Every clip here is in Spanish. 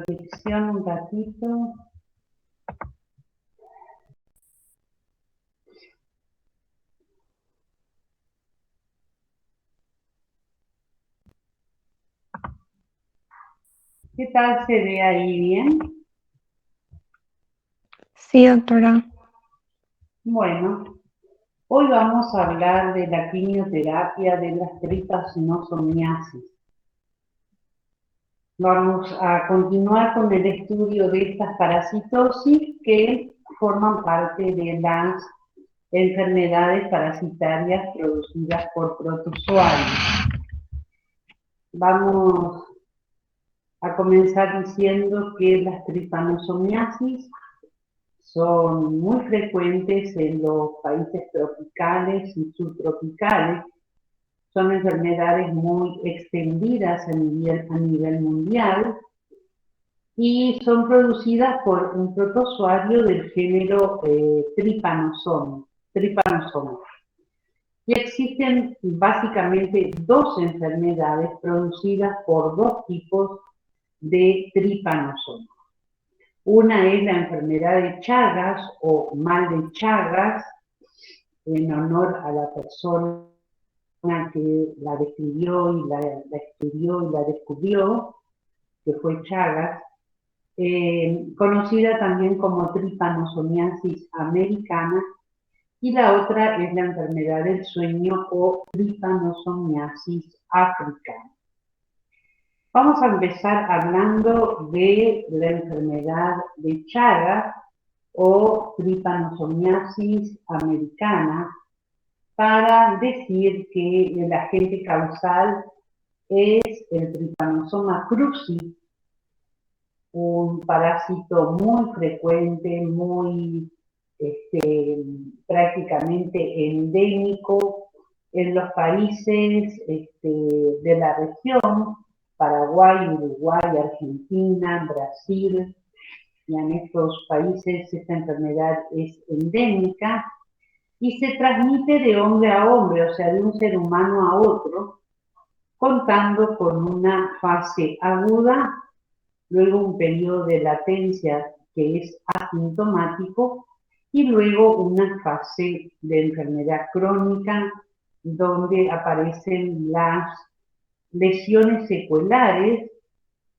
proyección un ratito. ¿Qué tal se ve ahí? ¿Bien? Sí, doctora. Bueno, hoy vamos a hablar de la quimioterapia de las tripanosomiasis. Vamos a continuar con el estudio de estas parasitosis que forman parte de las enfermedades parasitarias producidas por protozoarios. Vamos a comenzar diciendo que las tripanosomiasis son muy frecuentes en los países tropicales y subtropicales. Son enfermedades muy extendidas a nivel mundial y son producidas por un protozoario del género Trypanosoma. Y existen básicamente dos enfermedades producidas por dos tipos de Trypanosoma. Una es la enfermedad de Chagas o mal de Chagas, en honor a la persona que la describió y la estudió y la descubrió, que fue Chagas, conocida también como tripanosomiasis americana, y la otra es la enfermedad del sueño o tripanosomiasis africana. Vamos a empezar hablando de la enfermedad de Chagas o tripanosomiasis americana, para decir que el agente causal es el Trypanosoma cruzi, un parásito muy frecuente, prácticamente endémico en los países de la región, Paraguay, Uruguay, Argentina, Brasil, y en estos países esta enfermedad es endémica y se transmite de hombre a hombre, o sea, de un ser humano a otro, contando con una fase aguda, luego un periodo de latencia que es asintomático y luego una fase de enfermedad crónica donde aparecen las lesiones seculares,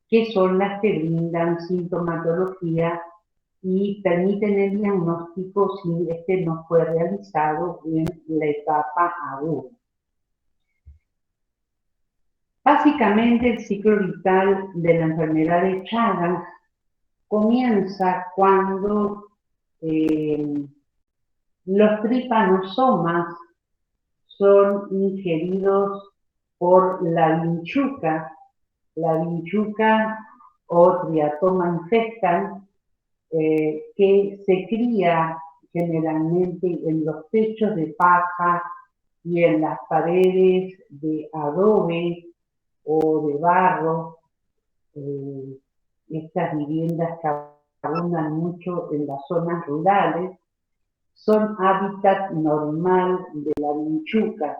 que son las que brindan sintomatología y permiten el diagnóstico si este no fue realizado en la etapa aguda. Básicamente, el ciclo vital de la enfermedad de Chagas comienza cuando los tripanosomas son ingeridos por la vinchuca o Triatoma infestans, que se cría generalmente en los techos de paja y en las paredes de adobe o de barro. Estas viviendas que abundan mucho en las zonas rurales son hábitat normal de la vinchuca.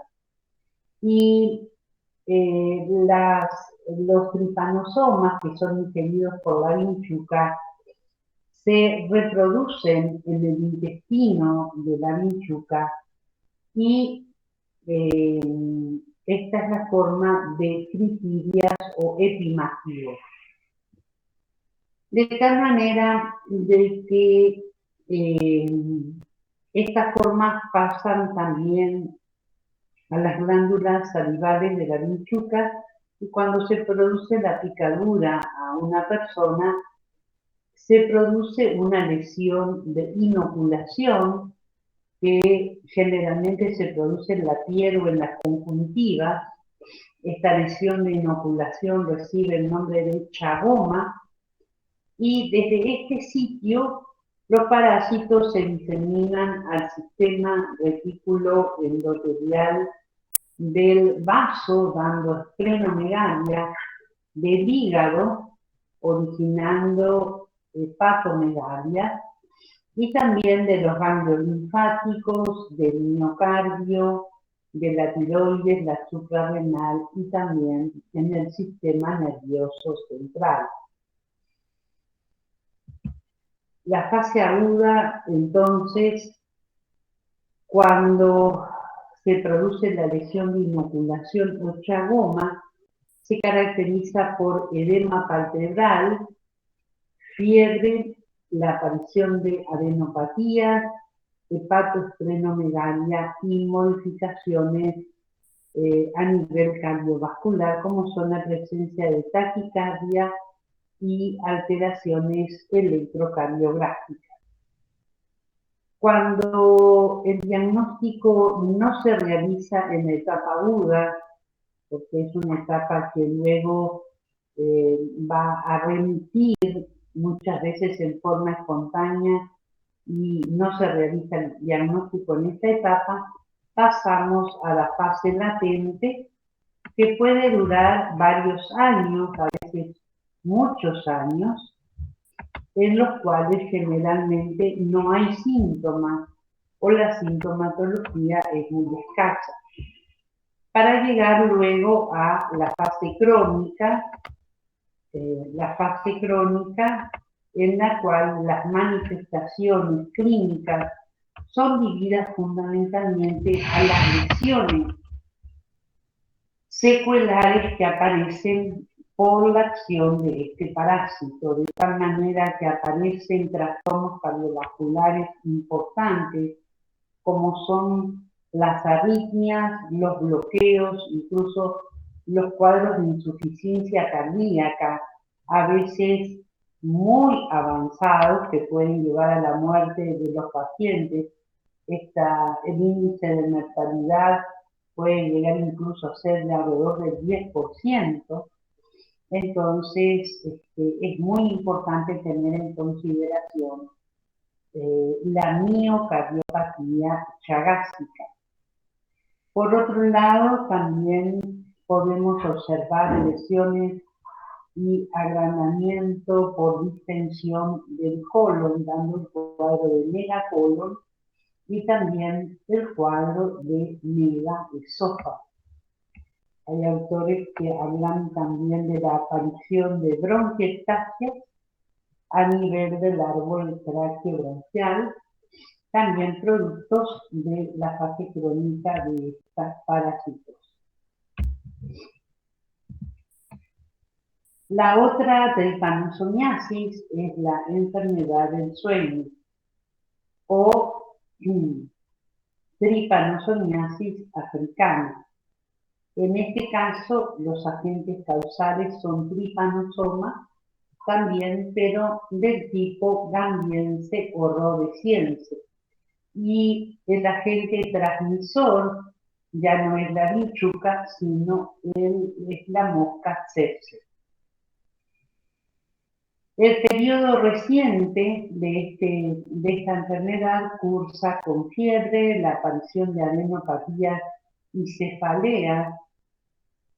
Y los tripanosomas que son ingeridos por la vinchuca se reproducen en el intestino de la vinchuca y esta es la forma de critidias o epimagios. De tal manera de que estas formas pasan también a las glándulas salivales de la vinchuca, y cuando se produce la picadura a una persona, se produce una lesión de inoculación que generalmente se produce en la piel o en las conjuntivas. Esta lesión de inoculación recibe el nombre de chagoma, y desde este sitio los parásitos se diseminan al sistema retículo endotelial del vaso, dando esplenomegalia, del hígado, originando hepatomegalia, y también de los ganglios linfáticos, del miocardio, de la tiroides, la suprarrenal y también en el sistema nervioso central. La fase aguda, entonces, cuando se produce la lesión de inoculación o tragoma, se caracteriza por edema palpebral, fiebre, la aparición de adenopatías, hepatoesplenomegalia y modificaciones a nivel cardiovascular, como son la presencia de taquicardia y alteraciones electrocardiográficas. Cuando el diagnóstico no se realiza en la etapa aguda, porque es una etapa que luego va a remitir muchas veces en forma espontánea y no se realiza el diagnóstico en esta etapa, pasamos a la fase latente, que puede durar varios años, a veces muchos años, en los cuales generalmente no hay síntomas o la sintomatología es muy escasa, para llegar luego a la fase crónica en la cual las manifestaciones clínicas son debidas fundamentalmente a las lesiones secuelares que aparecen por la acción de este parásito, de tal manera que aparecen trastornos cardiovasculares importantes, como son las arritmias, los bloqueos, incluso los cuadros de insuficiencia cardíaca, a veces muy avanzados, que pueden llevar a la muerte de los pacientes. El índice de mortalidad puede llegar incluso a ser de alrededor del 10%. Entonces, es muy importante tener en consideración la miocardiopatía chagásica. Por otro lado, también podemos observar lesiones y agrandamiento por distensión del colon, dando el cuadro de megacolon y también el cuadro de megaesófago. Hay autores que hablan también de la aparición de bronquiectasias a nivel del árbol braquiobronquial, también productos de la fase crónica de estas parásitos. La otra trypanosomiasis es la enfermedad del sueño o trypanosomiasis africana. En este caso, los agentes causales son trypanosoma también, pero del tipo gambiense o rhodesiense. Y el agente transmisor ya no es la bichuca, sino es la mosca tsetse. El periodo reciente de esta enfermedad cursa con fiebre, la aparición de adenopatías y cefaleas,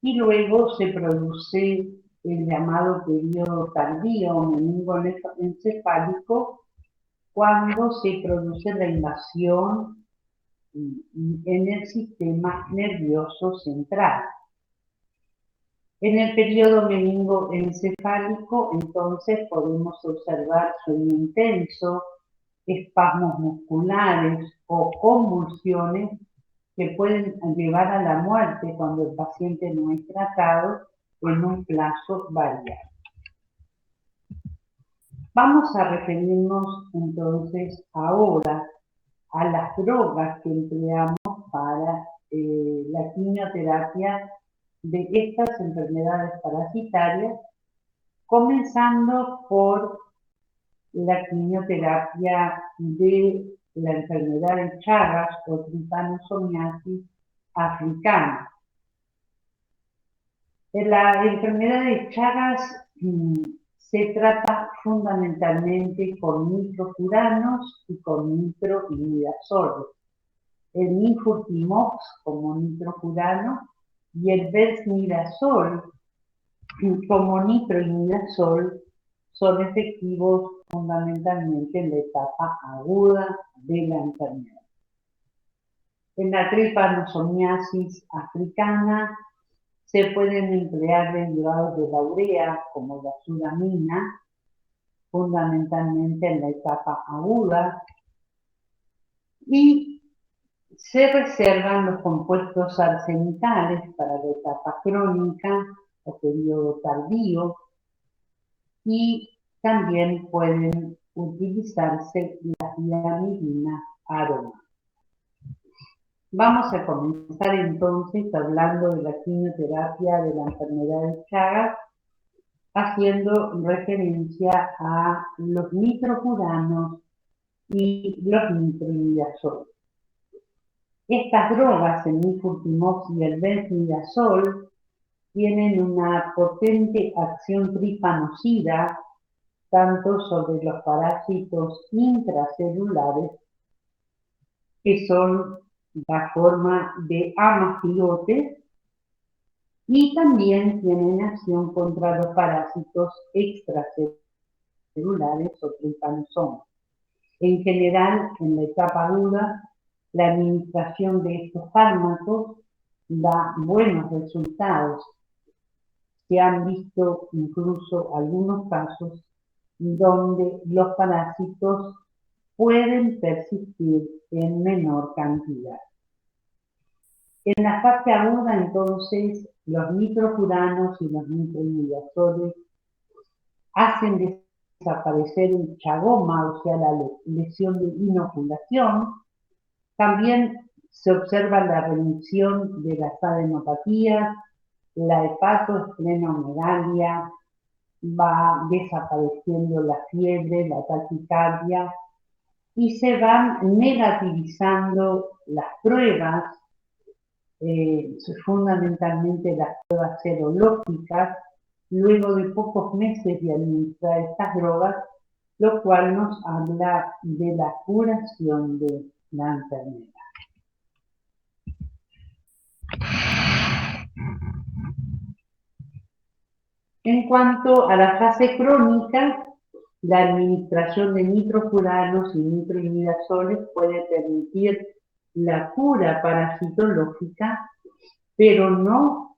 y luego se produce el llamado periodo tardío meningoencefálico, cuando se produce la invasión en el sistema nervioso central. En el periodo meningoencefálico, entonces, podemos observar sueño intenso, espasmos musculares o convulsiones que pueden llevar a la muerte cuando el paciente no es tratado en un plazo variable. Vamos a referirnos entonces ahora a las drogas que empleamos para la quimioterapia de estas enfermedades parasitarias, comenzando por la quimioterapia de la enfermedad de Chagas o trypanosomiasis africana. La enfermedad de Chagas se trata fundamentalmente con nitrofuranos y con nitroimidazoles. El nifurtimox como nitrofurano y el bensmidazol como nitroimidazol son efectivos fundamentalmente en la etapa aguda de la enfermedad. En la trypanosomiasis africana se pueden emplear derivados de la urea como la sudamina, fundamentalmente en la etapa aguda, y se reservan los compuestos arsenicales para la etapa crónica o periodo tardío, y también pueden utilizarse las diamidinas aroma. Vamos a comenzar entonces hablando de la quimioterapia de la enfermedad de Chagas, haciendo referencia a los nitrofuranos y los nitroimidazoles. Estas drogas, el nifurtimox y el benfluidazol, tienen una potente acción tripanocida tanto sobre los parásitos intracelulares, que son la forma de amastigotes, y también tienen acción contra los parásitos extracelulares o tripanosomas. En general, en la etapa aguda, la administración de estos fármacos da buenos resultados. Se han visto incluso algunos casos donde los parásitos pueden persistir en menor cantidad. En la fase aguda, entonces, los nitrofuranos y los nitroimidazoles hacen desaparecer el chagoma, o sea, la lesión de inoculación. También se observa la remisión de las adenopatías, la hepatoesplenomegalia, va desapareciendo la fiebre, la taquicardia, y se van negativizando las pruebas, fundamentalmente las pruebas serológicas, luego de pocos meses de administrar estas drogas, lo cual nos habla de la curación de la enfermedad. En cuanto a la fase crónica, la administración de nitrofuranos y nitroimidazoles puede permitir la cura parasitológica, pero no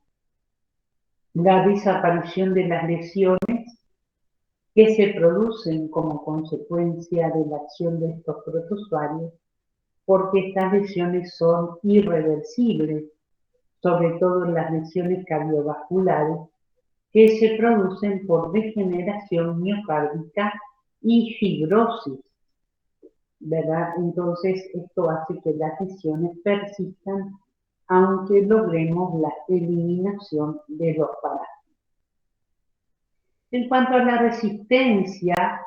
la desaparición de las lesiones que se producen como consecuencia de la acción de estos protozoarios, porque estas lesiones son irreversibles, sobre todo las lesiones cardiovasculares, que se producen por degeneración miocárdica y fibrosis, ¿verdad? Entonces, esto hace que las lesiones persistan, aunque logremos la eliminación de los parásitos. En cuanto a la resistencia,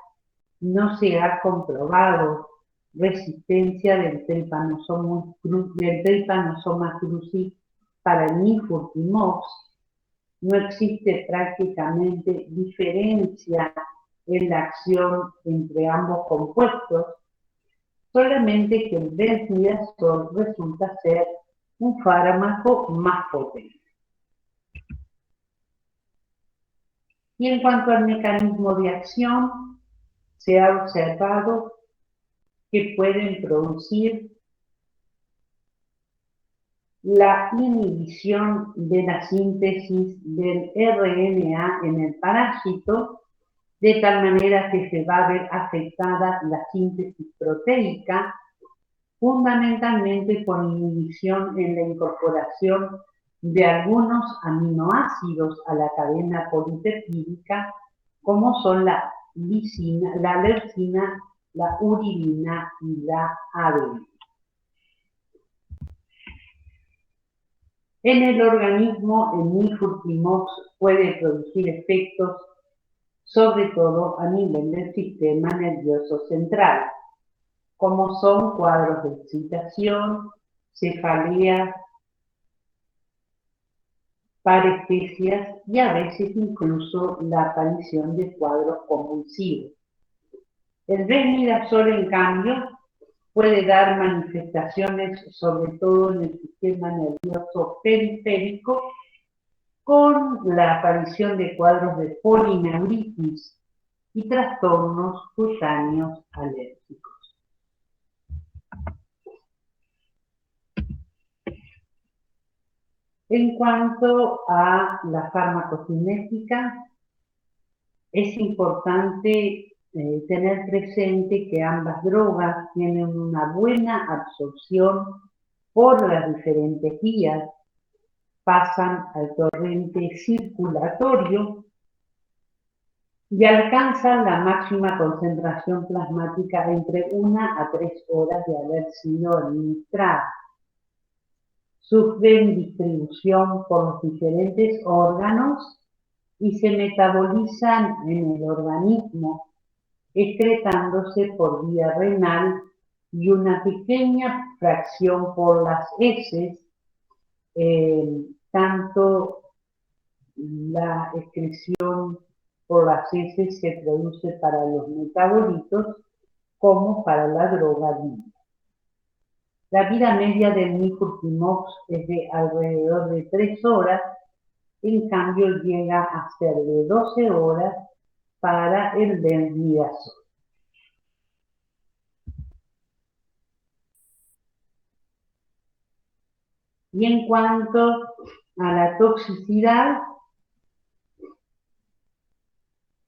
no se ha comprobado resistencia del Trypanosoma cruzi para el nifurtimox. No existe prácticamente diferencia en la acción entre ambos compuestos, solamente que el benfluidazol resulta ser un fármaco más potente. Y en cuanto al mecanismo de acción, se ha observado que pueden producir la inhibición de la síntesis del RNA en el parásito, de tal manera que se va a ver afectada la síntesis proteica, fundamentalmente por inhibición en la incorporación de algunos aminoácidos a la cadena polipeptídica, como son la lisina, la leucina, la uridina y la adenina. En el organismo, el nifurtimox puede producir efectos, sobre todo a nivel del sistema nervioso central, como son cuadros de excitación, cefaleas, parestesias y a veces incluso la aparición de cuadros convulsivos. El benfluidazol, en cambio, puede dar manifestaciones sobre todo en el sistema nervioso periférico, con la aparición de cuadros de polineuritis y trastornos cutáneos alérgicos. En cuanto a la farmacocinética, es importante tener presente que ambas drogas tienen una buena absorción por las diferentes vías, pasan al torrente circulatorio y alcanzan la máxima concentración plasmática entre 1 a 3 horas de haber sido administradas. Sufren distribución por los diferentes órganos y se metabolizan en el organismo, excretándose por vía renal y una pequeña fracción por las heces. Tanto la excreción por las heces se produce para los metabolitos como para la droga dura. La vida media del nifurtimox es de alrededor de 3 horas, en cambio llega a ser de 12 horas para el benzimidazol. Y en cuanto a la toxicidad,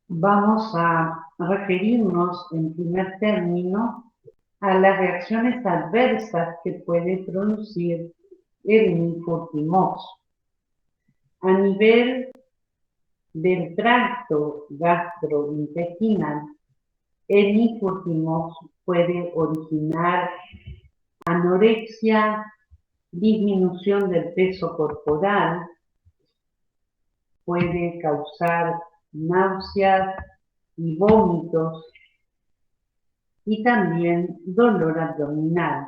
vamos a referirnos en primer término a las reacciones adversas que puede producir el nifurtimox. A nivel del tracto gastrointestinal, el nifurtimox puede originar anorexia, disminución del peso corporal, puede causar náuseas y vómitos y también dolor abdominal.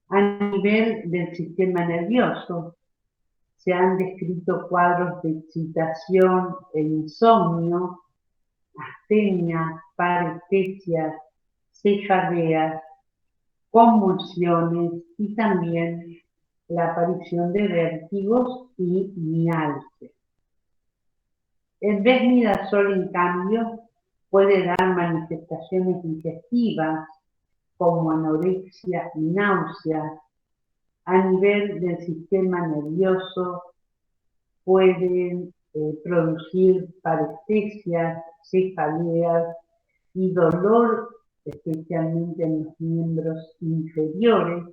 A nivel del sistema nervioso, se han descrito cuadros de excitación e insomnio, astenia, parestesia, cefaleas, convulsiones y también la aparición de vértigos y mialgia. El desmidazol, en cambio, puede dar manifestaciones digestivas como anorexia y náusea. A nivel del sistema nervioso pueden producir parestesias, cefaleas y dolor, especialmente en los miembros inferiores.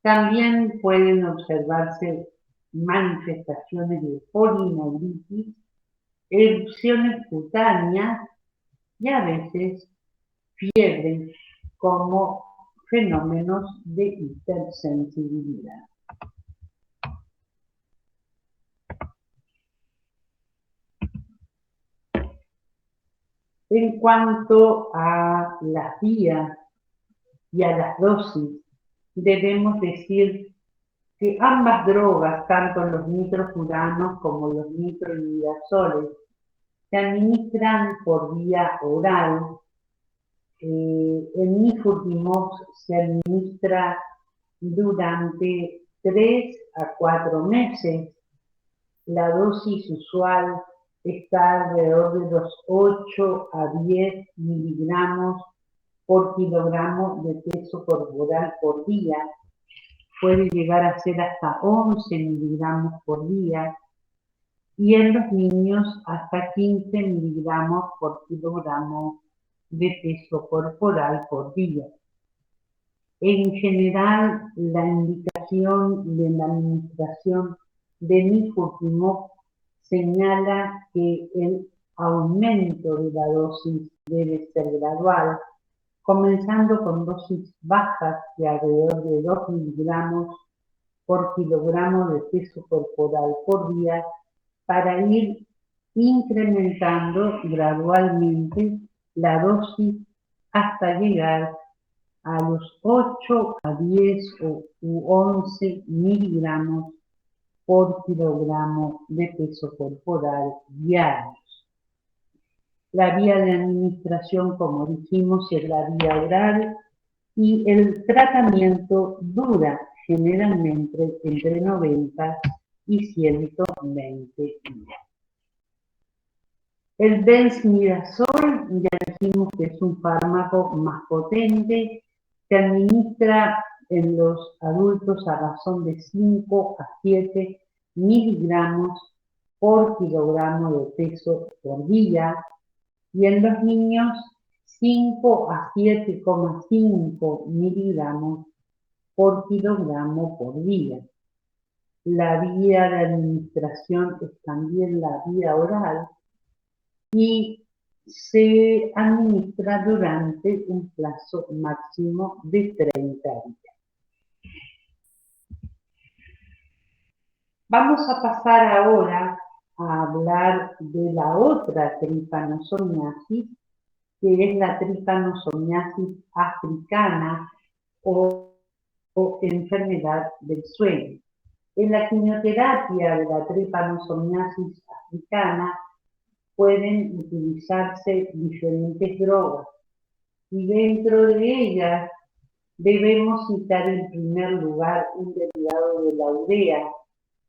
También pueden observarse manifestaciones de polineuritis, erupciones cutáneas y a veces fiebre como fenómenos de hipersensibilidad. En cuanto a las vías y a las dosis, debemos decir que ambas drogas, tanto los nitrofuranos como los nitroimidazoles, se administran por vía oral. El nifurtimox se administra durante 3 a 4 meses. La dosis usual está alrededor de los 8 a 10 miligramos por kilogramo de peso corporal por día. Puede llegar a ser hasta 11 miligramos por día y en los niños hasta 15 miligramos por kilogramo de peso corporal por día. En general, la indicación de la administración de nifurtimox señala que el aumento de la dosis debe ser gradual, comenzando con dosis bajas de alrededor de 2 miligramos por kilogramo de peso corporal por día, para ir incrementando gradualmente la dosis hasta llegar a los 8 a 10 u 11 miligramos por kilogramo de peso corporal diarios. La vía de administración, como dijimos, es la vía oral y el tratamiento dura generalmente entre 90 y 120 días. El benzimidazol, ya dijimos que es un fármaco más potente, se administra en los adultos a razón de 5 a 7 miligramos por kilogramo de peso por día. y en los niños 5 a 7,5 miligramos por kilogramo por día. La vía de administración es también la vía oral y se administra durante un plazo máximo de 30 días. Vamos a pasar ahora a hablar de la otra tripanosomiasis, que es la tripanosomiasis africana o enfermedad del sueño. En la quimioterapia de la tripanosomiasis africana pueden utilizarse diferentes drogas y dentro de ellas debemos citar en primer lugar un derivado de la urea,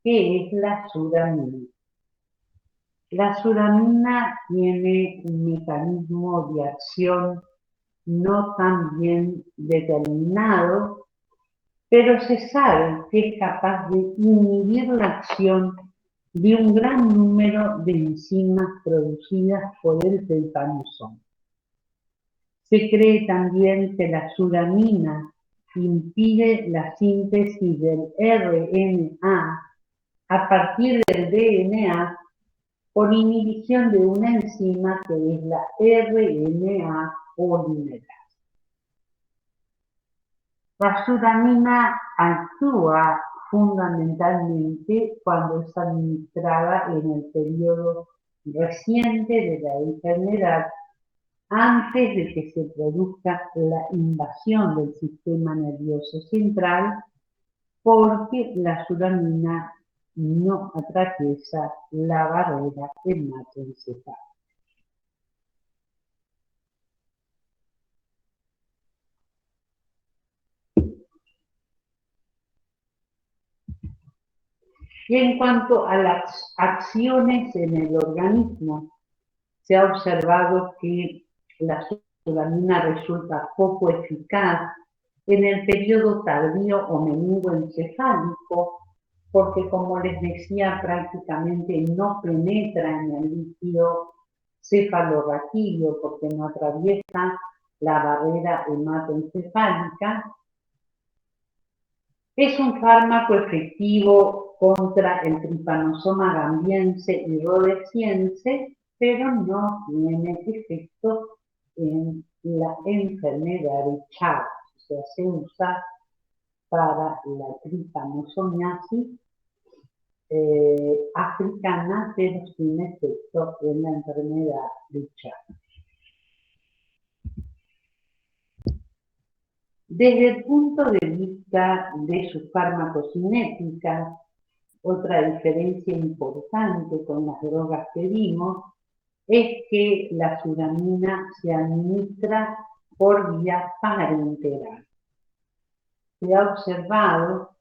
que es la suramina. La suramina tiene un mecanismo de acción no tan bien determinado, pero se sabe que es capaz de inhibir la acción de un gran número de enzimas producidas por el trypanosoma. Se cree también que la suramina impide la síntesis del RNA a partir del DNA por inhibición de una enzima que es la RNA polimerasa. La suramina actúa fundamentalmente cuando es administrada en el periodo reciente de la enfermedad, antes de que se produzca la invasión del sistema nervioso central, porque la suramina no atraviesa la barrera hematoencefálica. Y en cuanto a las acciones en el organismo, se ha observado que la suramina resulta poco eficaz en el periodo tardío o meningoencefálico, porque como les decía, prácticamente no penetra en el líquido cefalorraquídeo porque no atraviesa la barrera hematoencefálica. Es un fármaco efectivo contra el trypanosoma gambiense y rhodesiense, pero no tiene efecto en la enfermedad de Chagas. O sea, se usa para la tripanosomiasis africana, pero sin efecto en la enfermedad de Chagas. Desde el punto de vista de su farmacocinética, otra diferencia importante con las drogas que vimos es que la suramina se administra por vía parenteral. Se ha observado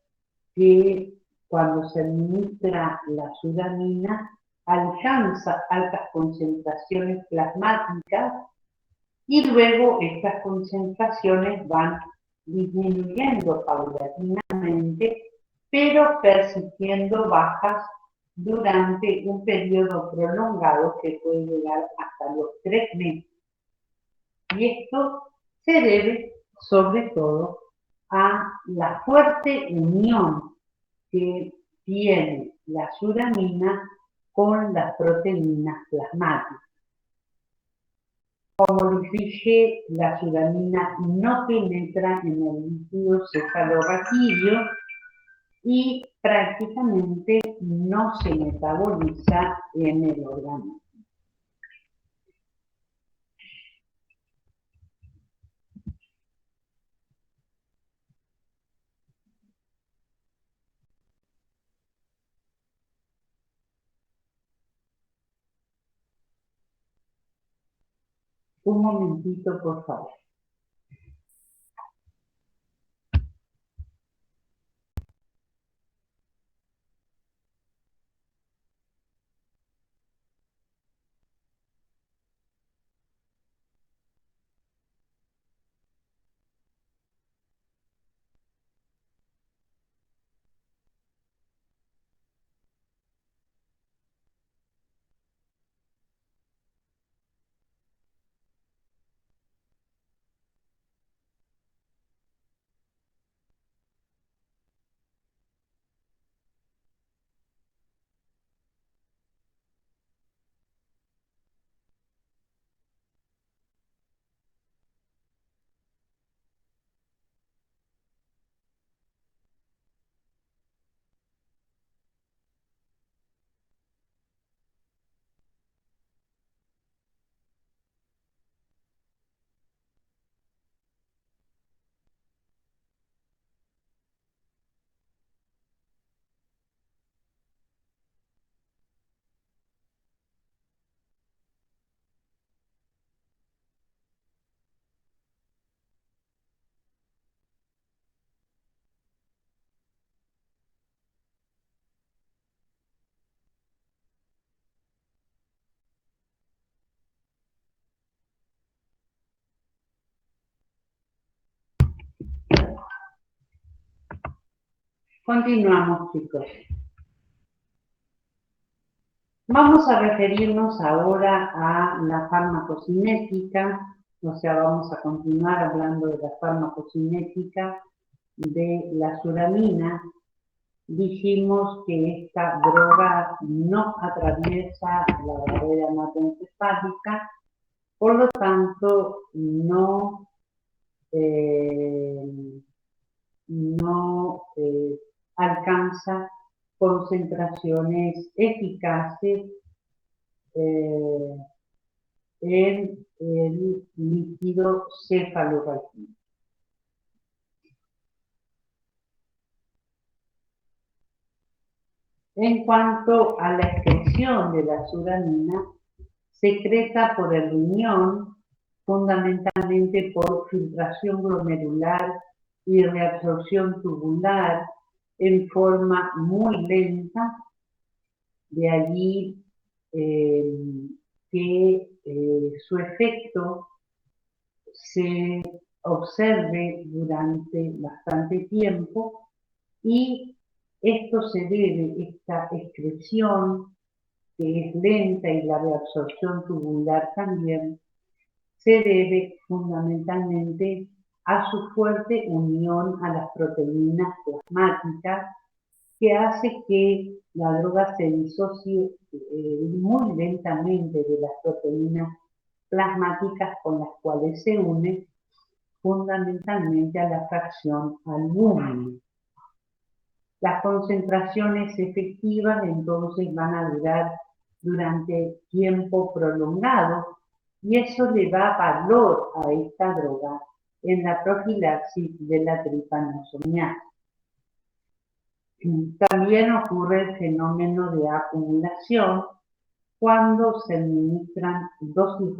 que cuando se administra la suramina alcanza altas concentraciones plasmáticas y luego estas concentraciones van disminuyendo paulatinamente, pero persistiendo bajas durante un periodo prolongado que puede llegar hasta los 3 meses. Y esto se debe sobre todo a la fuerte unión que tiene la suramina con las proteínas plasmáticas. Como les dije, la suramina no penetra en el líquido cefalorraquídeo y prácticamente no se metaboliza en el organismo. Un momentito, por favor. Continuamos, chicos. Vamos a referirnos ahora a la farmacocinética, o sea, vamos a continuar hablando de la farmacocinética de la suramina. Dijimos que esta droga no atraviesa la barrera hematoencefálica, por lo tanto no alcanza concentraciones eficaces en el líquido cefalorraquídeo. En cuanto a la excreción de la suramina, secreta por el riñón, fundamentalmente por filtración glomerular y reabsorción tubular en forma muy lenta, de allí que su efecto se observe durante bastante tiempo, y esto se debe, esta excreción, que es lenta, y la reabsorción tubular también, se debe fundamentalmente a su fuerte unión a las proteínas plasmáticas, que hace que la droga se disocie muy lentamente de las proteínas plasmáticas con las cuales se une, fundamentalmente a la fracción albúmina. Las concentraciones efectivas entonces van a durar durante tiempo prolongado, y eso le da valor a esta droga en la profilaxis de la tripanosomiasis. También ocurre el fenómeno de acumulación cuando se administran dosis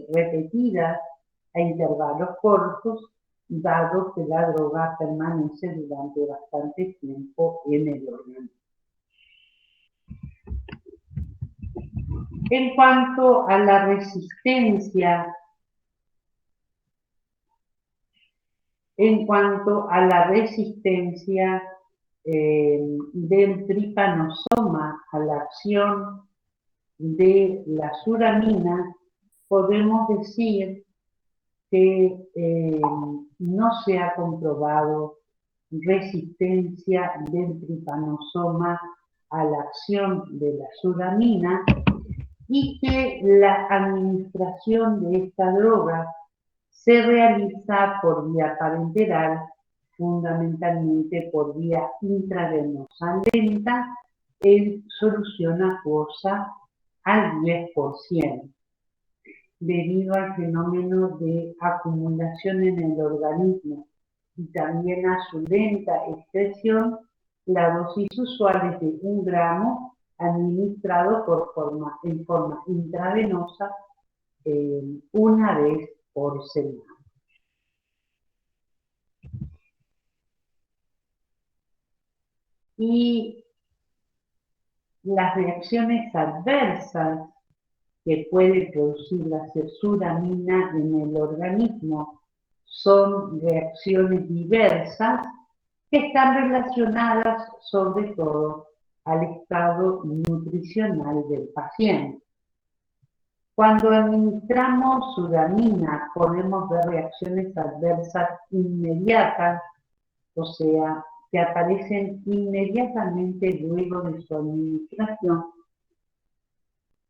repetidas a intervalos cortos, dado que la droga permanece durante bastante tiempo en el organismo. En cuanto a la resistencia, del tripanosoma a la acción de la suramina, podemos decir que no se ha comprobado resistencia del tripanosoma a la acción de la suramina, y que la administración de esta droga se realiza por vía parenteral, fundamentalmente por vía intravenosa lenta, en solución acuosa al 10%. Debido al fenómeno de acumulación en el organismo y también a su lenta excreción, la dosis usual es de 1 gramo administrado en forma intravenosa una vez por semana. Y las reacciones adversas que puede producir la suramina en el organismo son reacciones diversas que están relacionadas sobre todo al estado nutricional del paciente. Cuando administramos suramina podemos ver reacciones adversas inmediatas, o sea, que aparecen inmediatamente luego de su administración,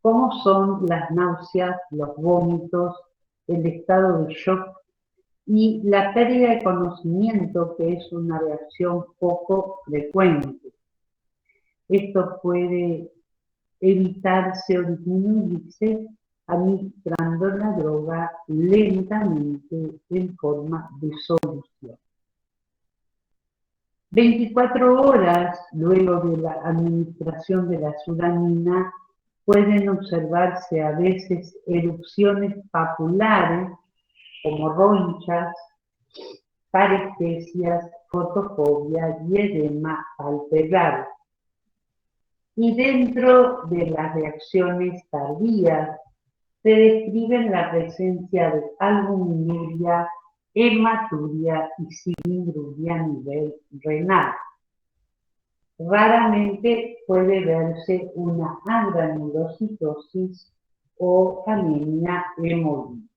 como son las náuseas, los vómitos, el estado de shock y la pérdida de conocimiento, que es una reacción poco frecuente. Esto puede evitarse o disminuirse administrando la droga lentamente en forma de solución. 24 horas luego de la administración de la suramina pueden observarse a veces erupciones papulares como ronchas, parestesias, fotofobia y edema palpebral. Y dentro de las reacciones tardías se describen la presencia de albuminuria, hematuria y cilindruria a nivel renal. Raramente puede verse una agranulocitosis o anemia hemolítica.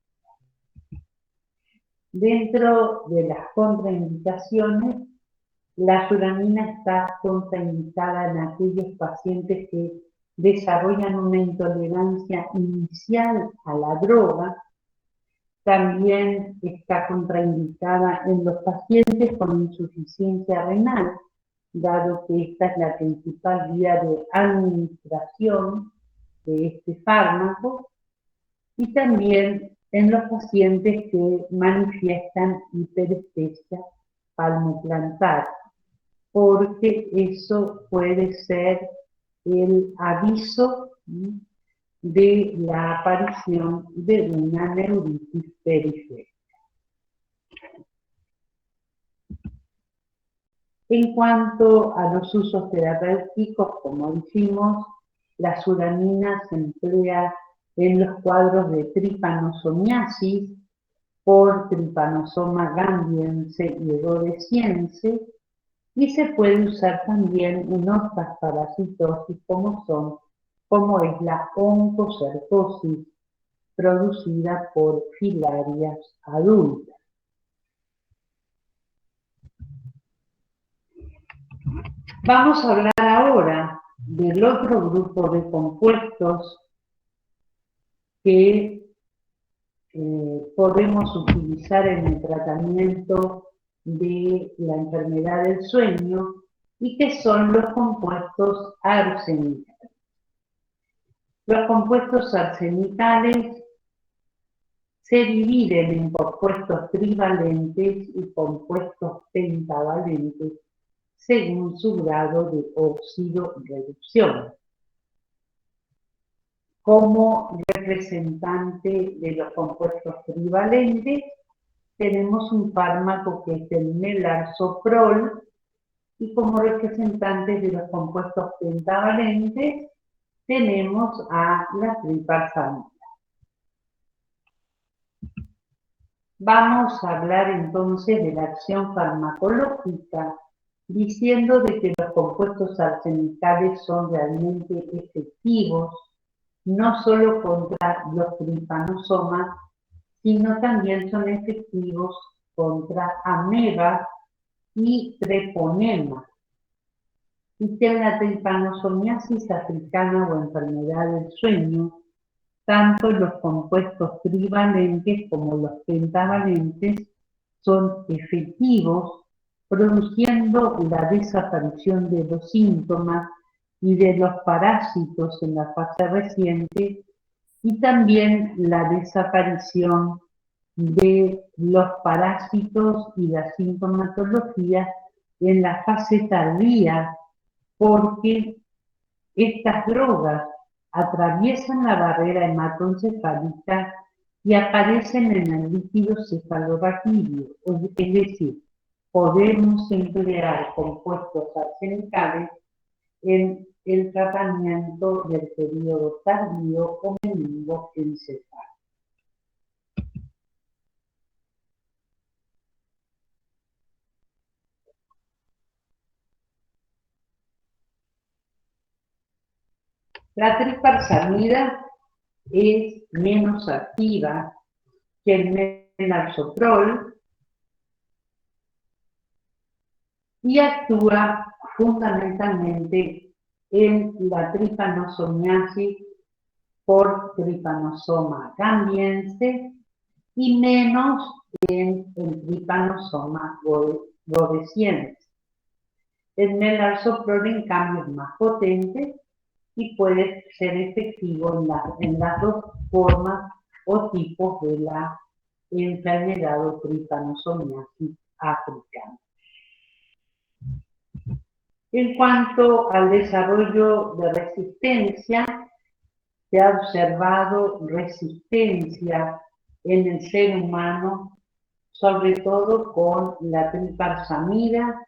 Dentro de las contraindicaciones, la suramina está contraindicada en aquellos pacientes que desarrollan una intolerancia inicial a la droga. También está contraindicada en los pacientes con insuficiencia renal, dado que esta es la principal vía de administración de este fármaco, y también en los pacientes que manifiestan hiperestesia palmoplantar, porque eso puede ser el aviso de la aparición de una neuritis periférica. En cuanto a los usos terapéuticos, como dijimos, la suramina se emplea en los cuadros de tripanosomiasis por tripanosoma gambiense y rhodesiense, y se puede usar también en otras parasitosis como es la oncocercosis producida por filarias adultas. Vamos a hablar ahora del otro grupo de compuestos que podemos utilizar en el tratamiento de la enfermedad del sueño y que son los compuestos arsenicales. Los compuestos arsenicales se dividen en compuestos trivalentes y compuestos pentavalentes según su grado de oxidorreducción. Como representante de los compuestos trivalentes, tenemos un fármaco que es el melarsoprol, y como representantes de los compuestos pentavalentes tenemos a la tripalsamida. Vamos a hablar entonces de la acción farmacológica, diciendo de que los compuestos arsenicales son realmente efectivos, no solo contra los tripanosomas, sino también son efectivos contra amebas y treponemas, y que en la tripanosomiasis africana o enfermedad del sueño, tanto los compuestos trivalentes como los pentavalentes son efectivos, produciendo la desaparición de los síntomas y de los parásitos en la fase reciente, y también la desaparición de los parásitos y la sintomatología en la fase tardía, porque estas drogas atraviesan la barrera hematoencefálica y aparecen en el líquido cefalorraquídeo, es decir, podemos emplear compuestos arsenicales en el tratamiento del periodo tardío o meningoencefálico. La tripalsamida es menos activa que el melarsoprol y actúa fundamentalmente en la tripanosomiasis por tripanosoma gambiense y menos en el tripanosoma rhodesiense. El melarsoprol, en cambio, es más potente y puede ser efectivo en las dos formas o tipos de la enfermedad o tripanosomiasis africana. En cuanto al desarrollo de resistencia, se ha observado resistencia en el ser humano, sobre todo con la tripalsamida,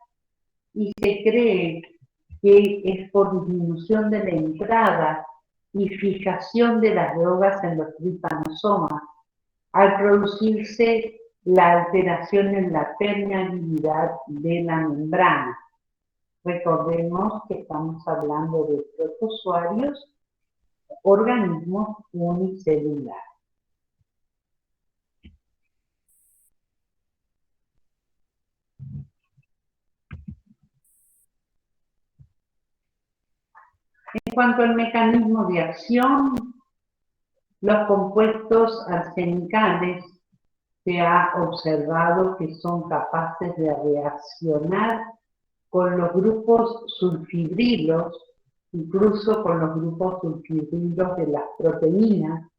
y se cree que es por disminución de la entrada y fijación de las drogas en los tripanosomas, al producirse la alteración en la permeabilidad de la membrana. Recordemos que estamos hablando de protozoarios, organismos unicelulares. En cuanto al mecanismo de acción, los compuestos arsenicales se ha observado que son capaces de reaccionar con los grupos sulfidrilos, incluso con los grupos sulfidrilos de las proteínas,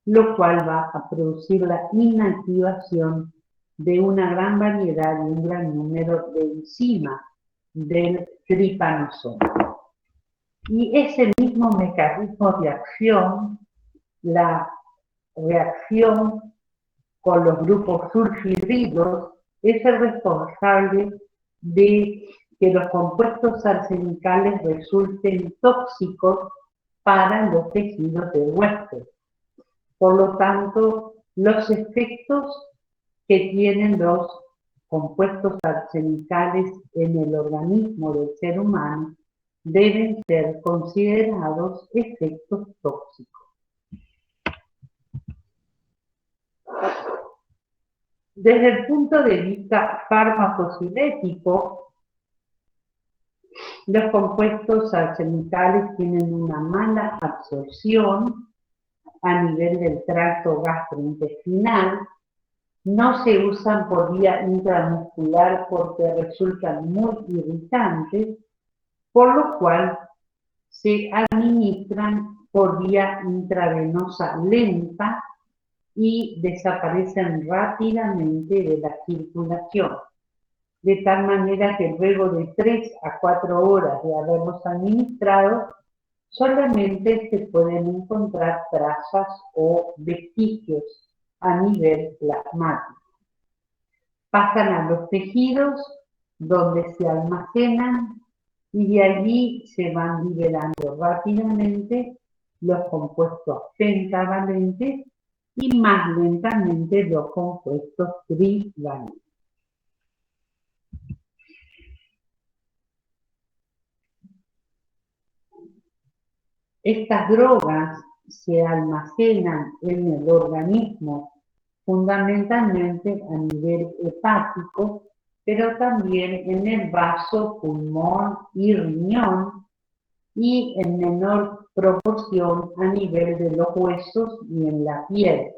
lo cual va a producir la inactivación de una gran variedad y un gran número de enzimas del trypanosoma. Y ese mismo mecanismo de acción, la reacción con los grupos sulfidrilos, es el responsable de que los compuestos arsenicales resulten tóxicos para los tejidos del huésped. Por lo tanto, los efectos que tienen los compuestos arsenicales en el organismo del ser humano deben ser considerados efectos tóxicos. Desde el punto de vista farmacocinético, los compuestos arsenicales tienen una mala absorción a nivel del tracto gastrointestinal, no se usan por vía intramuscular porque resultan muy irritantes, por lo cual se administran por vía intravenosa lenta y desaparecen rápidamente de la circulación, de tal manera que luego de 3 a 4 horas de haberlos administrado, solamente se pueden encontrar trazas o vestigios a nivel plasmático. Pasan a los tejidos donde se almacenan y de allí se van liberando rápidamente los compuestos pentavalentes y más lentamente los compuestos trivalentes. Estas drogas se almacenan en el organismo fundamentalmente a nivel hepático, pero también en el vaso, pulmón y riñón, y en menor proporción a nivel de los huesos y en la piel.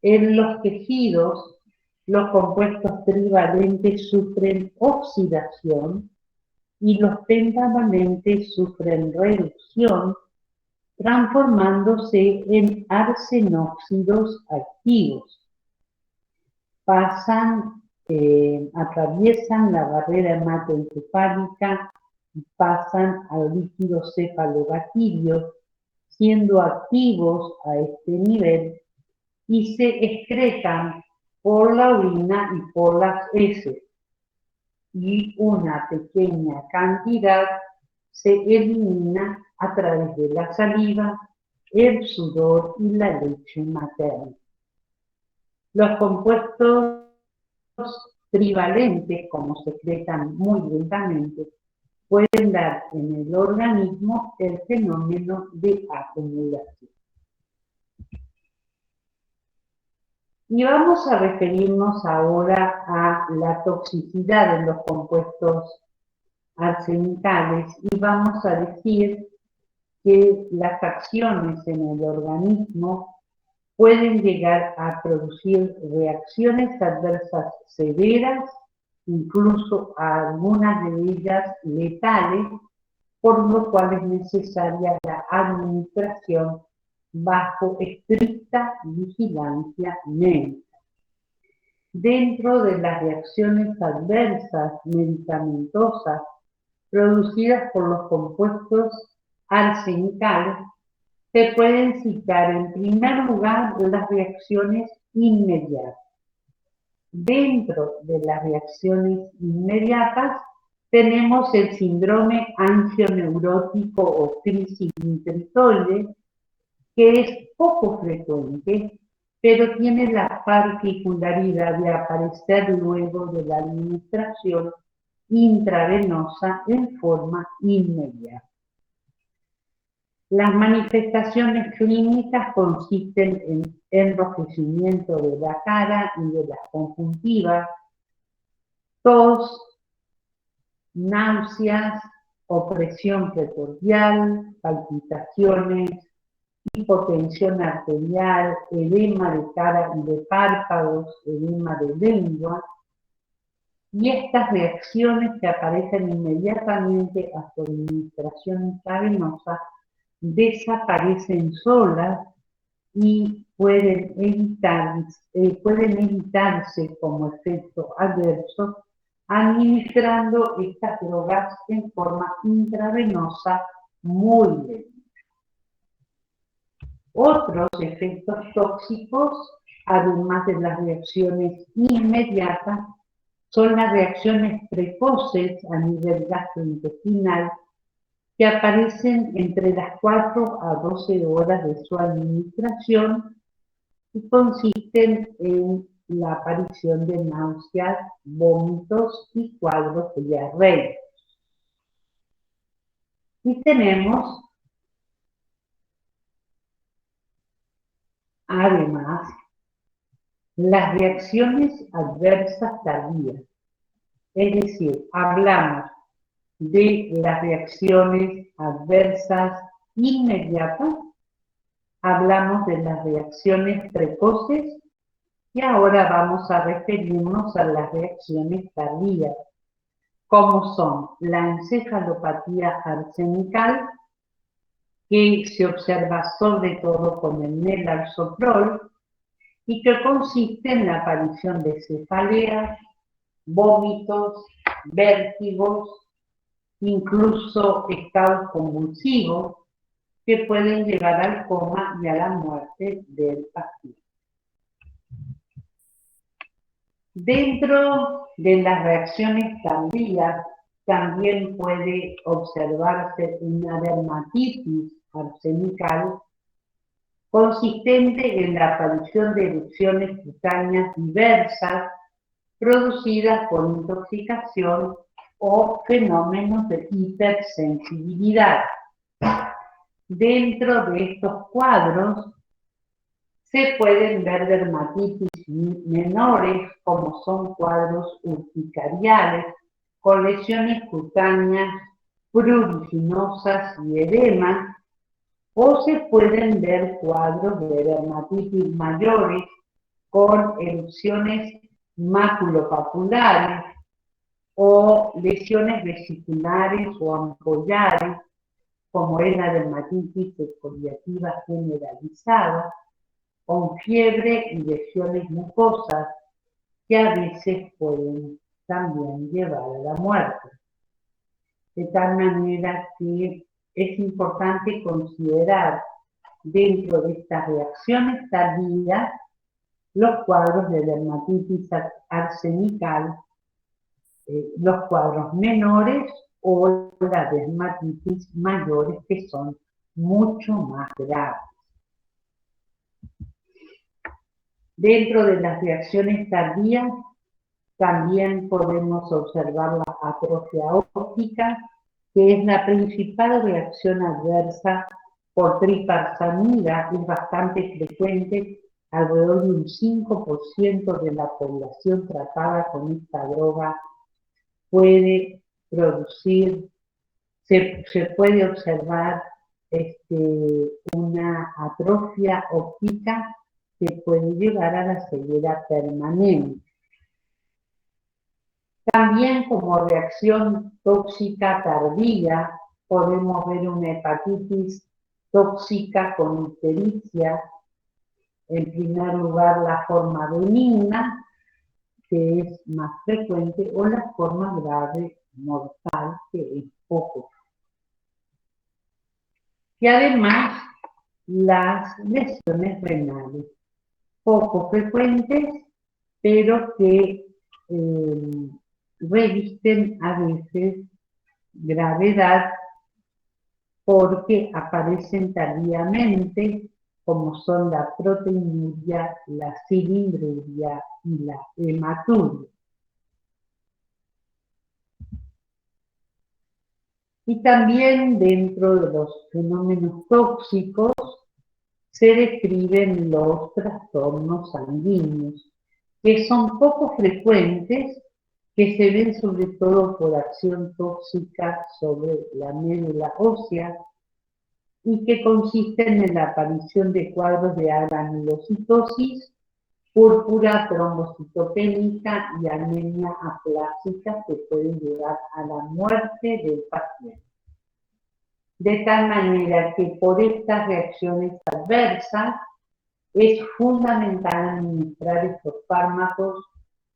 En los tejidos, los compuestos trivalentes sufren oxidación y los pentavalentes sufren reducción, transformándose en arsenóxidos activos. Atraviesan la barrera hematoencefálica y pasan al líquido cefalorraquídeo, siendo activos a este nivel y se excretan por la orina y por las heces, y una pequeña cantidad se elimina a través de la saliva, el sudor y la leche materna. Los compuestos trivalentes, como se secretan muy lentamente, pueden dar en el organismo el fenómeno de acumulación. Y vamos a referirnos ahora a la toxicidad de los compuestos arsenicales y vamos a decir que las acciones en el organismo pueden llegar a producir reacciones adversas severas, incluso a algunas de ellas letales, por lo cual es necesaria la administración bajo estricta vigilancia médica. Dentro de las reacciones adversas medicamentosas producidas por los compuestos arsenicales, se pueden citar en primer lugar las reacciones inmediatas. Dentro de las reacciones inmediatas tenemos el síndrome angioneurótico o crisis intritoide, que es poco frecuente, pero tiene la particularidad de aparecer luego de la administración intravenosa en forma inmediata. Las manifestaciones clínicas consisten en enrojecimiento de la cara y de las conjuntivas, tos, náuseas, opresión precordial, palpitaciones, hipotensión arterial, edema de cara y de párpados, edema de lengua, y estas reacciones que aparecen inmediatamente a su administración intravenosa desaparecen solas y pueden evitarse como efecto adverso administrando estas drogas en forma intravenosa muy lenta. Otros efectos tóxicos, además de las reacciones inmediatas, son las reacciones precoces a nivel gastrointestinal que aparecen entre las 4 a 12 horas de su administración y consisten en la aparición de náuseas, vómitos y cuadros diarreicos. Y tenemos, además, las reacciones adversas tardías. Es decir, hablamos de las reacciones adversas inmediatas, hablamos de las reacciones precoces y ahora vamos a referirnos a las reacciones tardías, como son la encefalopatía arsenical, que se observa sobre todo con el melarsoprol y que consiste en la aparición de cefaleas, vómitos, vértigos, incluso estados convulsivos que pueden llevar al coma y a la muerte del paciente. Dentro de las reacciones tardías también puede observarse una dermatitis arsenical consistente en la aparición de erupciones cutáneas diversas producidas por intoxicación o fenómenos de hipersensibilidad. Dentro de estos cuadros se pueden ver dermatitis menores, como son cuadros urticariales, con lesiones cutáneas pruriginosas y edema, o se pueden ver cuadros de dermatitis mayores con erupciones maculopapulares o lesiones vesiculares o ampollares, como es la dermatitis exfoliativa generalizada, con fiebre y lesiones mucosas que a veces pueden también llevar a la muerte. De tal manera que es importante considerar dentro de estas reacciones tardías los cuadros de dermatitis arsenical, los cuadros menores o la dermatitis mayores, que son mucho más graves. Dentro de las reacciones tardías también podemos observar la atrofia óptica, que es la principal reacción adversa por triparsamida, es bastante frecuente, alrededor de un 5% de la población tratada con esta droga puede producir, se puede observar una atrofia óptica que puede llevar a la ceguera permanente. También como reacción tóxica tardía podemos ver una hepatitis tóxica con ictericia, en primer lugar la forma benigna, que es más frecuente, o la forma grave mortal, que es poco. Y además las lesiones renales, poco frecuentes, pero que revisten a veces gravedad porque aparecen tardíamente, como son la proteinuria, la cilindruria y la hematuria. Y también dentro de los fenómenos tóxicos se describen los trastornos sanguíneos, que son poco frecuentes, que se ven sobre todo por acción tóxica sobre la médula ósea y que consisten en la aparición de cuadros de granulocitosis, púrpura trombocitopénica y anemia aplásica que pueden llevar a la muerte del paciente. De tal manera que por estas reacciones adversas es fundamental administrar estos fármacos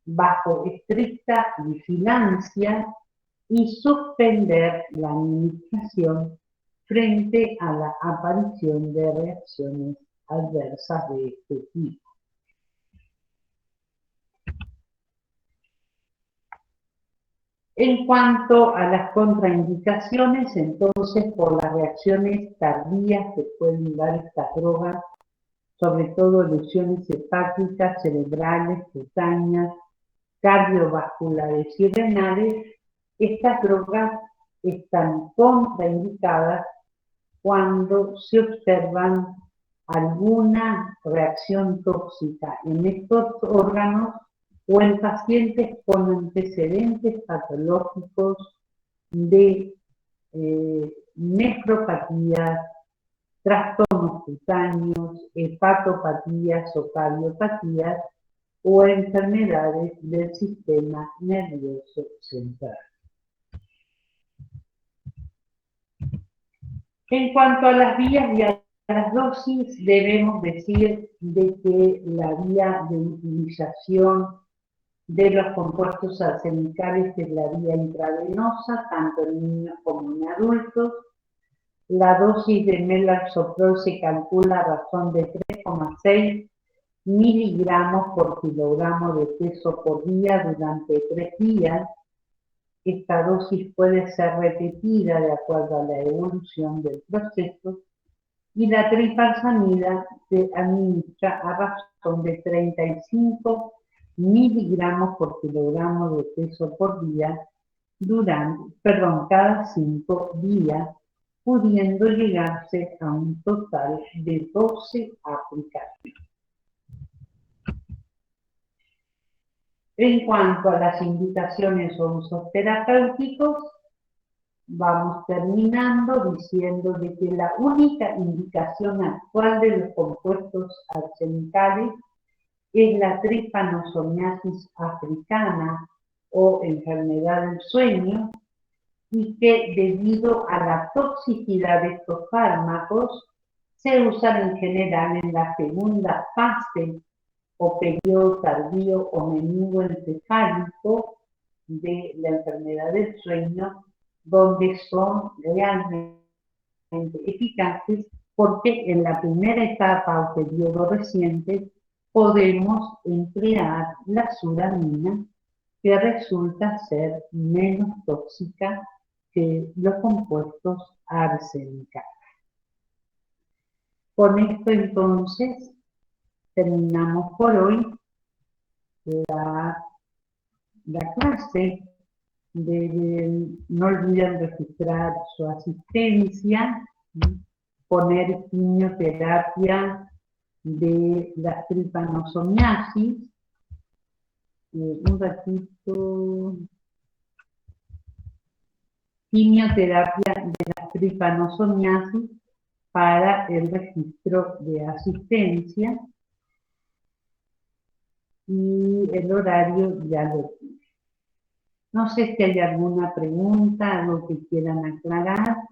bajo estricta vigilancia y suspender la administración frente a la aparición de reacciones adversas de este tipo. En cuanto a las contraindicaciones, entonces, por las reacciones tardías que pueden dar estas drogas, sobre todo lesiones hepáticas, cerebrales, cutáneas, cardiovasculares y renales, estas drogas están contraindicadas cuando se observan alguna reacción tóxica en estos órganos o en pacientes con antecedentes patológicos de nefropatías, trastornos cutáneos, hepatopatías o cardiopatías o enfermedades del sistema nervioso central. En cuanto a las vías y a las dosis, debemos decir de que la vía de utilización de los compuestos arsenicales es la vía intravenosa, tanto en niños como en adultos. La dosis de melarsoprol se calcula a razón de 3,6 miligramos por kilogramo de peso por día durante 3 días. Esta dosis puede ser repetida de acuerdo a la evolución del proceso y la tripalsamida se administra a razón de 35 miligramos por kilogramo de peso por día cada 5 días, pudiendo llegarse a un total de 12 aplicaciones. En cuanto a las indicaciones o usos terapéuticos, vamos terminando diciendo de que la única indicación actual de los compuestos arsenicales es la tripanosomiasis africana o enfermedad del sueño, y que debido a la toxicidad de estos fármacos se usan en general en la segunda fase o periodo tardío o meningoencefálico de la enfermedad del sueño, donde son realmente eficaces, porque en la primera etapa o periodo reciente podemos emplear la suramina, que resulta ser menos tóxica que los compuestos arsenicales. Con esto entonces terminamos por hoy la clase. No olviden registrar su asistencia, poner quimioterapia de la tripanosomiasis. Un ratito. Quimioterapia de la tripanosomiasis para el registro de asistencia, y el horario ya lo tiene. No sé si hay alguna pregunta, algo que quieran aclarar.